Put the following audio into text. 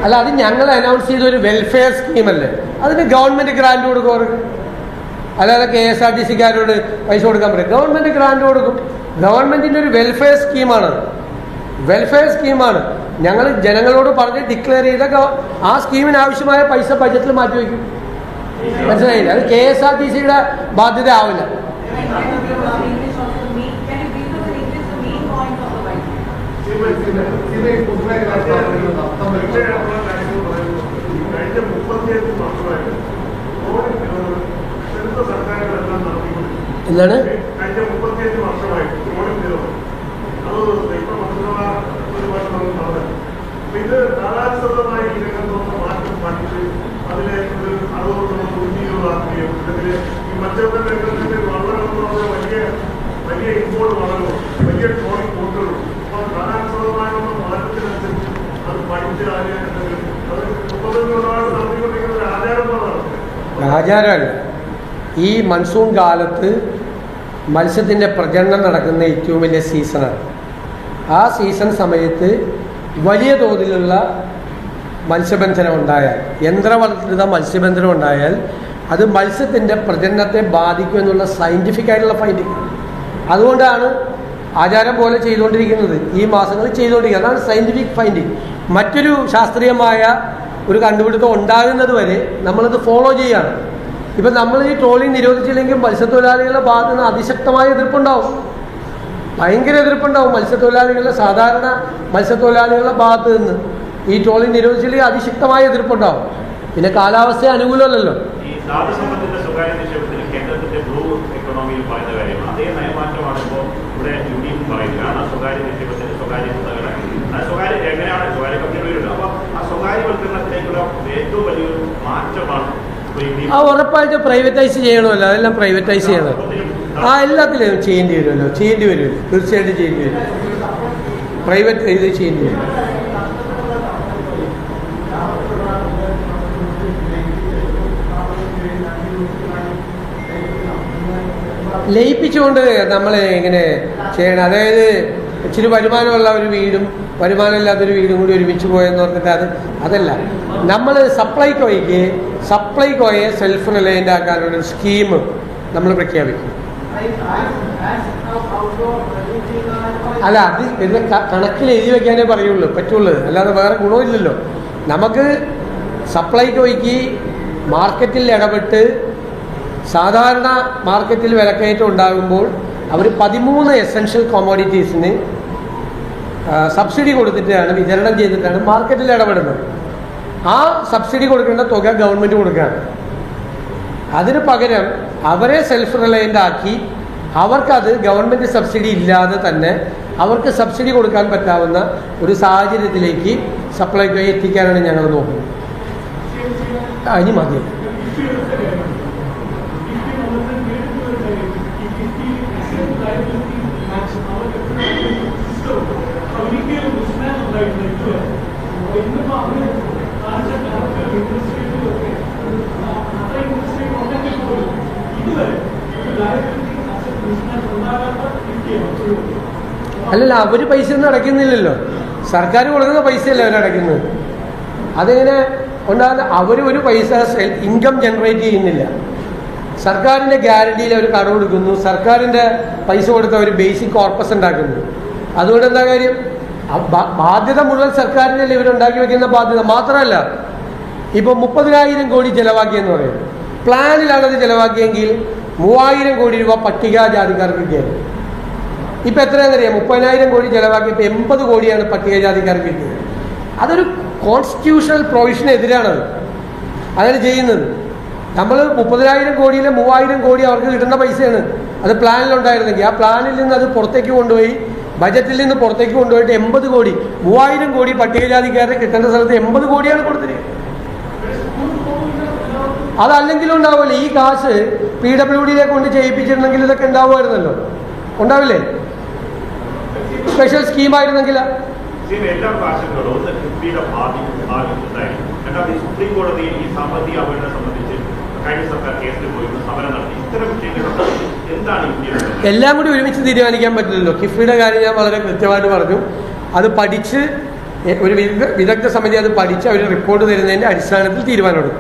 അല്ല, അത് ഞങ്ങൾ അനൗൺസ് ചെയ്ത ഒരു വെൽഫെയർ സ്കീമല്ലേ, അതിന് ഗവൺമെൻറ് ഗ്രാൻഡ് കൊടുക്കും അവർക്ക്. അല്ലാതെ KSRTCക്കാരോട് പൈസ കൊടുക്കാൻ പറ്റും. ഗവൺമെൻറ് ഗ്രാൻഡ് കൊടുക്കും. ഗവൺമെൻറ്റിൻ്റെ ഒരു വെൽഫെയർ സ്കീമാണ്. വെൽഫെയർ സ്കീമാണ്. ഞങ്ങൾ ജനങ്ങളോട് പറഞ്ഞ് ഡിക്ലെയർ ചെയ്ത ആ സ്കീമിന് ആവശ്യമായ പൈസ ബജറ്റിൽ മാറ്റിവെക്കും. മനസ്സിലായില്ല? അത് KSRTCയുടെ ബാധ്യത ആവില്ല. എന്താണ്? ഇത് കാലാനുസൃതമായി ഇതിനകത്തൊന്ന് മാറ്റം പഠിച്ച് അതിനെ ഒരു അളവുകൊണ്ടുള്ള ഉന്നീതമാക്കുകയും അല്ലെങ്കിൽ ഈ മത്സ്യബന്ധന രംഗത്തിന്റെ വളരണമെന്ന് പറഞ്ഞാൽ വലിയ ഇമ്പോർട്ട് വളരും, വലിയ ട്രോളിംഗ് ബോട്ടുകളും. അപ്പോൾ കാലാനുസൃതമായുള്ള മാറ്റത്തിനനുസരിച്ച് അത് പഠിച്ച് ആചാരം നടത്തിക്കൊണ്ടിരിക്കുന്ന ഒരു ആചാരമാണ്. ആചാരമല്ല, ഈ മൺസൂൺ കാലത്ത് മത്സ്യത്തിൻ്റെ പ്രജനനം നടക്കുന്ന ഏറ്റവും വലിയ സീസണാണ്. ആ സീസൺ സമയത്ത് വലിയ തോതിലുള്ള മത്സ്യബന്ധനം ഉണ്ടായാൽ, യന്ത്രവൽകൃത മത്സ്യബന്ധനം ഉണ്ടായാൽ അത് മത്സ്യത്തിൻ്റെ പ്രജനനത്തെ ബാധിക്കും എന്നുള്ള സയൻറ്റിഫിക് ആയിട്ടുള്ള ഫൈൻഡിങ്. അതുകൊണ്ടാണ് ആചാരം പോലെ ചെയ്തുകൊണ്ടിരിക്കുന്നത്, ഈ മാസങ്ങളിൽ ചെയ്തുകൊണ്ടിരിക്കുന്നത്. അതാണ് സയൻറ്റിഫിക് ഫൈൻഡിങ്. മറ്റൊരു ശാസ്ത്രീയമായ ഒരു കണ്ടുപിടുത്തം ഉണ്ടാകുന്നത് വരെ നമ്മളത് ഫോളോ ചെയ്യുകയാണ്. ഇപ്പം നമ്മൾ ഈ ട്രോളിംഗ് നിരോധിച്ചില്ലെങ്കിൽ മത്സ്യത്തൊഴിലാളികളുടെ ഭാഗത്ത് നിന്ന് അതിശക്തമായ എതിർപ്പുണ്ടാവും, ഭയങ്കര എതിർപ്പുണ്ടാവും. മത്സ്യത്തൊഴിലാളികളുടെ സാധാരണ മത്സ്യത്തൊഴിലാളികളുടെ ഭാഗത്ത് നിന്ന് ഈ ട്രോളിംഗ് നിരോധിച്ചില്ലെങ്കിൽ അതിശക്തമായ എതിർപ്പുണ്ടാവും. പിന്നെ കാലാവസ്ഥ അനുകൂലമല്ലല്ലോ. ഈ ധാതുസമ്പത്തിന്റെ സ്വകാര്യ നിക്ഷേപത്തിൽ കേന്ദ്രത്തിന്റെ ബ്ലൂ എക്കണോമിയിൽ പറയുന്ന കാര്യമാണ്. അതേ നയമാറ്റമാണ് ഇപ്പോൾ ഇവിടെ UDF പറയുകയാണ്. സ്വകാര്യ നിക്ഷേപത്തിന്റെ സ്വകാര്യ എങ്ങനെയാണ് സ്വകാര്യ കമ്പനികളിലുണ്ട്. അപ്പോൾ ആ സ്വകാര്യവൽക്കരണത്തിലേക്കുള്ള ഏറ്റവും വലിയൊരു മാറ്റമാണ്. ആ ഉറപ്പായിട്ട് പ്രൈവറ്റൈസ് ചെയ്യണമല്ലോ, അതെല്ലാം പ്രൈവറ്റൈസ് ചെയ്യണം. എല്ലാത്തിലും ചെയ്യേണ്ടി വരുമല്ലോ, തീർച്ചയായിട്ടും ചെയ്യേണ്ടി വരും. പ്രൈവറ്റ് ഇത് ചെയ്യേണ്ടി വരും. ലയിപ്പിച്ചുകൊണ്ട് നമ്മൾ ഇങ്ങനെ ചെയ്യണം. അതായത് ഇച്ചിരി വരുമാനമുള്ള ഒരു വീടും വരുമാനമില്ലാത്തൊരു വീടും കൂടി ഒരുമിച്ച് പോയെന്ന് പറഞ്ഞിട്ട് അതല്ല. നമ്മൾ സപ്ലൈകോയെ സെൽഫ് റിലയൻ്റ് ആക്കാനുള്ളൊരു സ്കീം നമ്മൾ പ്രഖ്യാപിക്കും. അല്ല, അത് ഇത് കണക്കിൽ എഴുതി വയ്ക്കാനേ പറ്റുള്ളൂ, അല്ലാതെ വേറെ ഗുണമില്ലല്ലോ. നമുക്ക് സപ്ലൈകോയ്ക്ക് മാർക്കറ്റിൽ ഇടപെട്ട് സാധാരണ മാർക്കറ്റിൽ വിലക്കയറ്റം ഉണ്ടാകുമ്പോൾ അവർ 13 എസെൻഷ്യൽ കോമോഡിറ്റീസിന് സബ്സിഡി കൊടുത്തിട്ടാണ്, വിതരണം ചെയ്തിട്ടാണ് മാർക്കറ്റിൽ ഇടപെടുന്നത്. ആ സബ്സിഡി കൊടുക്കേണ്ട തുക ഗവൺമെൻറ് കൊടുക്കുകയാണ്. അതിന് പകരം അവരെ സെൽഫ് റിലയൻ്റ് ആക്കി അവർക്കത് ഗവൺമെൻറ് സബ്സിഡി ഇല്ലാതെ തന്നെ അവർക്ക് സബ്സിഡി കൊടുക്കാൻ പറ്റാവുന്ന ഒരു സാഹചര്യത്തിലേക്ക് സപ്ലൈകോയെ എത്തിക്കാനാണ് ഞങ്ങൾ നോക്കുന്നത്. ഇനി മതി. അല്ലല്ല, അവർ പൈസ ഒന്നും അടയ്ക്കുന്നില്ലല്ലോ, സർക്കാർ കൊടുക്കുന്ന പൈസയല്ലേ അവരടയ്ക്കുന്നത്. അതെങ്ങനെ ഉണ്ടാകുന്ന? അവർ ഒരു പൈസ ഇൻകം ജനറേറ്റ് ചെയ്യുന്നില്ല. സർക്കാരിൻ്റെ ഗ്യാരണ്ടിയിൽ അവർ കടം കൊടുക്കുന്നു, സർക്കാരിൻ്റെ പൈസ കൊടുത്ത് അവർ ബേസിക് കോർപ്പസ് ഉണ്ടാക്കുന്നു. അതുകൊണ്ട് എന്താ കാര്യം? ബാധ്യത മുഴുവൻ സർക്കാരിനല്ലേ ഇവരുണ്ടാക്കി വെക്കുന്ന ബാധ്യത. മാത്രമല്ല, ഇപ്പോൾ 30,000 കോടി ചിലവാക്കിയെന്ന് പറയും. പ്ലാനിലാണത് ചിലവാക്കിയെങ്കിൽ 3,000 കോടി രൂപ പട്ടികജാതിക്കാർക്ക് കിട്ടിയത്. ഇപ്പം എത്രയാണെന്നറിയാം? 30,000 കോടി ചിലവാക്കിയപ്പോൾ 80 കോടിയാണ് പട്ടികജാതിക്കാർക്ക് കിട്ടിയത്. അതൊരു കോൺസ്റ്റിറ്റ്യൂഷണൽ പ്രൊവിഷനെതിരാണത് അങ്ങനെ ചെയ്യുന്നത്. നമ്മൾ 30,000 കോടിയിൽ 3,000 കോടി അവർക്ക് കിട്ടേണ്ട പൈസയാണ്. അത് പ്ലാനിലുണ്ടായിരുന്നെങ്കിൽ ആ പ്ലാനിൽ നിന്ന് അത് പുറത്തേക്ക് കൊണ്ടുപോയി, ബജറ്റിൽ നിന്ന് പുറത്തേക്ക് കൊണ്ടുപോയിട്ട് 80 കോടി, 3,000 കോടി പട്ടികജാതിക്കാർക്ക് കിട്ടേണ്ട സ്ഥലത്ത് 80 കോടിയാണ് കൊടുത്തിരിക്കുന്നത്. അതല്ലെങ്കിലും ഉണ്ടാവില്ല. ഈ കാശ് PWDയിലേക്ക് കൊണ്ട് ചെയ്യിപ്പിച്ചിരുന്നെങ്കിൽ ഇതൊക്കെ ഉണ്ടാവുമായിരുന്നല്ലോ. ഉണ്ടാവില്ലേ? സ്പെഷ്യൽ സ്കീമായിരുന്നെങ്കിൽ എല്ലാ ഭാഷകളും ഒന്ന് കിഫ്ബിയുടെ ഭാഗത്തുണ്ടായിരുന്നു. രണ്ടാമത് സുപ്രീം കോടതിയിൽ ഈ സാമ്പത്തിക അപകടത്തെ സംബന്ധിച്ച് കഴിഞ്ഞ സർക്കാർ കേസിൽ പോയി സമരം നടത്തി. ഇത്തരം വിഷയങ്ങൾ എന്താണ് എല്ലാം കൂടി ഒരുമിച്ച് തീരുമാനിക്കാൻ പറ്റില്ലല്ലോ. കിഫ്ബിയുടെ കാര്യം ഞാൻ വളരെ കൃത്യമായിട്ട് പറഞ്ഞു. അത് പഠിച്ച് ഒരു വിദഗ്ധ സമിതി അത് പഠിച്ച് അവർ റിപ്പോർട്ട് തരുന്നതിൻ്റെ അടിസ്ഥാനത്തിൽ തീരുമാനമെടുക്കും.